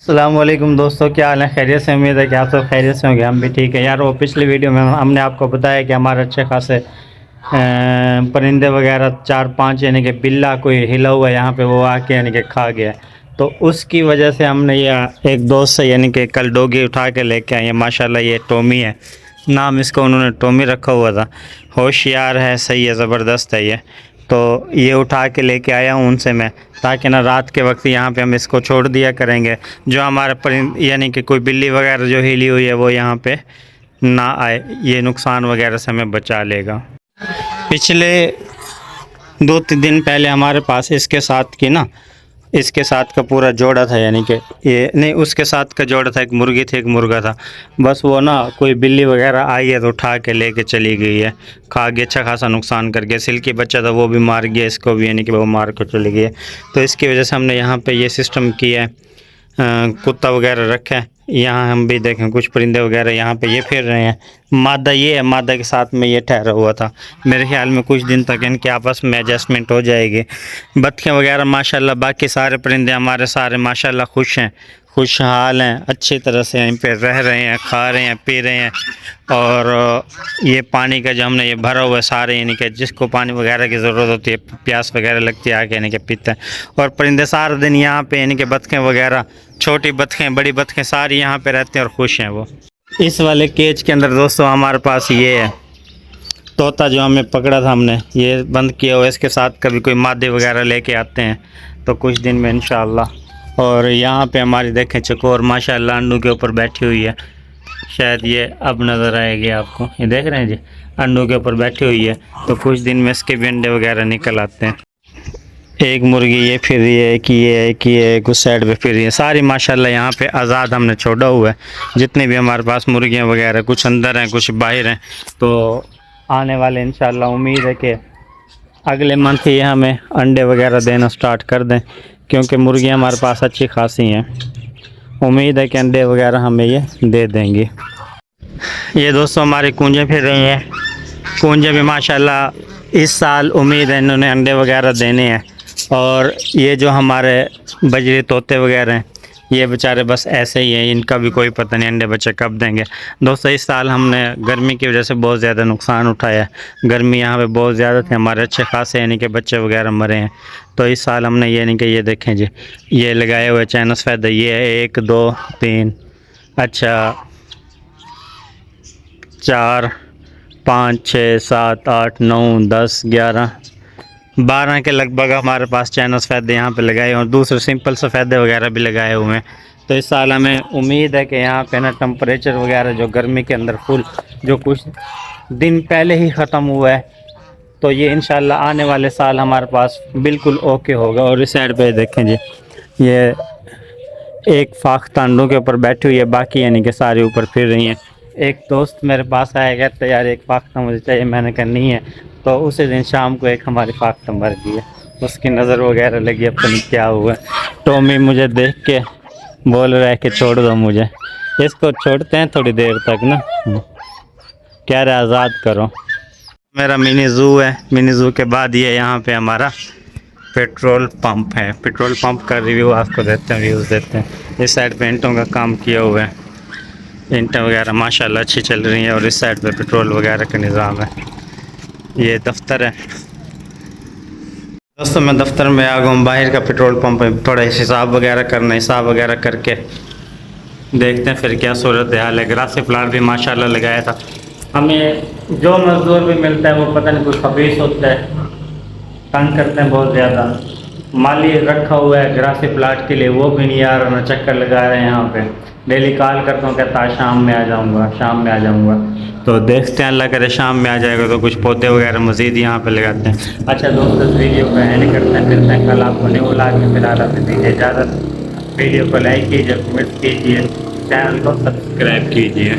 अस्सलाम वालेकुम दोस्तों, क्या हाल है? खैरियत से? उम्मीद है कि आप सब खैरियत से होंगे। हम भी ठीक है यार। वो पिछली वीडियो में हमने आपको बताया कि हमारे अच्छे खासे परिंदे वगैरह 4-5 यानी कि बिल्ला कोई हिला हुआ है यहाँ पे, वो आके यानी कि खा गया। तो उसकी वजह से हमने ये एक दोस्त से यानी कि कल डॉगी उठा के लेके आए हैं। माशाल्लाह ये टॉमी है, नाम इसका उन्होंने टॉमी रखा हुआ था। होशियार है, सही है, ज़बरदस्त है ये। तो ये उठा के लेके आया हूँ उनसे मैं, ताकि ना रात के वक्त यहाँ पे हम इसको छोड़ दिया करेंगे। जो हमारे परिंद यानी कि कोई बिल्ली वगैरह जो हिली हुई है वो यहाँ पे ना आए, ये नुकसान वगैरह से हमें बचा लेगा। पिछले 2-3 दिन पहले हमारे पास इसके साथ की ना, इसके साथ का पूरा जोड़ा था, यानी कि ये नहीं, उसके साथ का जोड़ा था। एक मुर्गी थी, एक मुर्गा था। बस वो ना कोई बिल्ली वगैरह आई है तो उठा के लेके चली गई है, खा गया, अच्छा खासा नुकसान करके। सिल्की बच्चा था वो भी मार गया, इसको भी यानी कि वो मार कर चली गई है। तो इसकी वजह से हमने यहाँ पे ये सिस्टम किया है, कुत्ता वगैरह रखा है। यहाँ हम भी देखें कुछ परिंदे वगैरह यहाँ पे ये फिर रहे हैं। मादा ये है, मादा के साथ में ये ठहरा हुआ था। मेरे ख्याल में कुछ दिन तक इनके आपस में एडजस्टमेंट हो जाएगी। बत्तियाँ वगैरह माशाल्लाह, बाकी सारे परिंदे हमारे सारे माशाल्लाह खुश हैं, खुशहाल हैं, अच्छी तरह से यहीं पे रह रहे हैं, खा रहे हैं, पी रहे हैं। और ये पानी का जो हमने ये भरा हुआ है सारे, यानी कि जिसको पानी वगैरह की ज़रूरत होती है, प्यास वगैरह लगती है, आके यानी कि पीते हैं। और परिंदे सारा दिन यहाँ पे यानी कि बतखें वगैरह, छोटी बतखें बड़ी बतखें सारी यहाँ पे रहते हैं और खुश हैं वो। इस वाले केज के अंदर दोस्तों हमारे पास ये है तोता, जो हमें पकड़ा था हमने, ये बंद किया हुआ है। इसके साथ कभी कोई मादे वगैरह लेके आते हैं तो कुछ दिन में इंशाअल्लाह। और यहाँ पे हमारी देखें चकोर माशाल्लाह अंडों के ऊपर बैठी हुई है। शायद ये अब नज़र आएगी आपको, ये देख रहे हैं जी, अंडों के ऊपर बैठी हुई है। तो कुछ दिन में इसके भी अंडे वगैरह निकल आते हैं। एक मुर्गी ये फिर रही है, एक ये कुछ साइड पे फिर रही है। सारी माशाल्लाह यहाँ पे आज़ाद हमने छोड़ा हुआ है। जितने भी हमारे पास मुर्गियाँ वगैरह, कुछ अंदर हैं कुछ बाहर हैं। तो आने वाले इंशाल्लाह उम्मीद है कि अगले मंथ ये हमें अंडे वगैरह देना स्टार्ट कर दें, क्योंकि मुर्गियाँ हमारे पास अच्छी खासी हैं। उम्मीद है कि अंडे वगैरह हमें ये दे देंगे। ये दोस्तों हमारी कूंजें फिर रही हैं। कूंजें भी माशाल्लाह इस साल उम्मीद है इन्होंने अंडे वगैरह देने हैं। और ये जो हमारे बजरी तोते वगैरह हैं, ये बेचारे बस ऐसे ही हैं, इनका भी कोई पता नहीं अंडे बच्चे कब देंगे। दोस्तों इस साल हमने गर्मी की वजह से बहुत ज़्यादा नुकसान उठाया है। गर्मी यहाँ पे बहुत ज़्यादा थी, हमारे अच्छे खासे यानी कि बच्चे वगैरह मरे हैं। तो इस साल हमने ये यानी कि ये देखें जी, ये लगाए हुए चाइनस फैदा, ये है 1 2 3 अच्छा 4 5 6 7 8 9 10 11 12 के लगभग हमारे पास चाइनस फ़ायदे यहाँ पे लगाए हैं, और दूसरे सिंपल सफ़ेदे वगैरह भी लगाए हुए हैं। तो इस साल हमें उम्मीद है कि यहाँ पे ना टेम्परेचर वगैरह जो गर्मी के अंदर फुल जो कुछ दिन पहले ही ख़त्म हुआ है, तो ये इंशाल्लाह आने वाले साल हमारे पास बिल्कुल ओके होगा। और इस साइड पे देखें जी, ये एक फाख्ता अंडों के ऊपर बैठी हुई है, बाकी यानी कि सारे ऊपर फिर रही हैं। एक दोस्त मेरे पास आया, कहता यार एक फाख्ता मुझे चाहिए, मैंने कहा नहीं है। तो उसी दिन शाम को एक हमारी फाख्ता मर गई है, उसकी नज़र वगैरह लगी, अब नहीं क्या हुआ। टॉमी मुझे देख के बोल रहा है कि छोड़ दो मुझे, इसको छोड़ते हैं थोड़ी देर तक ना, कह रहा आज़ाद करो। मेरा मिनी ज़ू है। मिनी ज़ू के बाद ये यहाँ पे हमारा पेट्रोल पंप है। पेट्रोल पंप का रिव्यू आपको देते हैं, व्यूज़ देते हैं। इस साइड पे ईंटों का काम किया हुआ है, ईंटें वगैरह माशाल्लाह अच्छी चल रही हैं। और इस साइड पे पेट्रोल वगैरह का निज़ाम है। ये दफ्तर है दोस्तों, मैं दफ्तर में आ गया हूँ। बाहर का पेट्रोल पंप है, थोड़ा हिसाब वगैरह करना, हिसाब वगैरह करके देखते हैं फिर क्या सूरत हाल है। ग्रासी प्लांट भी माशाल्लाह लगाया था। हमें जो मजदूर भी मिलता है वो पता नहीं कुछ खबीस होता है, तंग करते हैं बहुत ज़्यादा। माली रखा हुआ है ग्रासी प्लाट के लिए, वो भी नहीं आ रहा, ना चक्कर लगा रहे हैं यहाँ पे। डेली कॉल करता हूँ, कहता है शाम में आ जाऊँगा, शाम में आ जाऊँगा। तो देखते हैं, अल्लाह करे शाम में आ जाएगा तो कुछ पौधे वगैरह मज़ीद यहाँ पे लगाते हैं। अच्छा दोस्तों, इस वीडियो को एंड करते हैं, मिलते हैं कल आपको न्यू व्लॉग में। फिलहाल आपसे दीजिए इजाज़त। वीडियो को लाइक कीजिए, कमेंट कीजिए, चैनल को सब्सक्राइब कीजिए।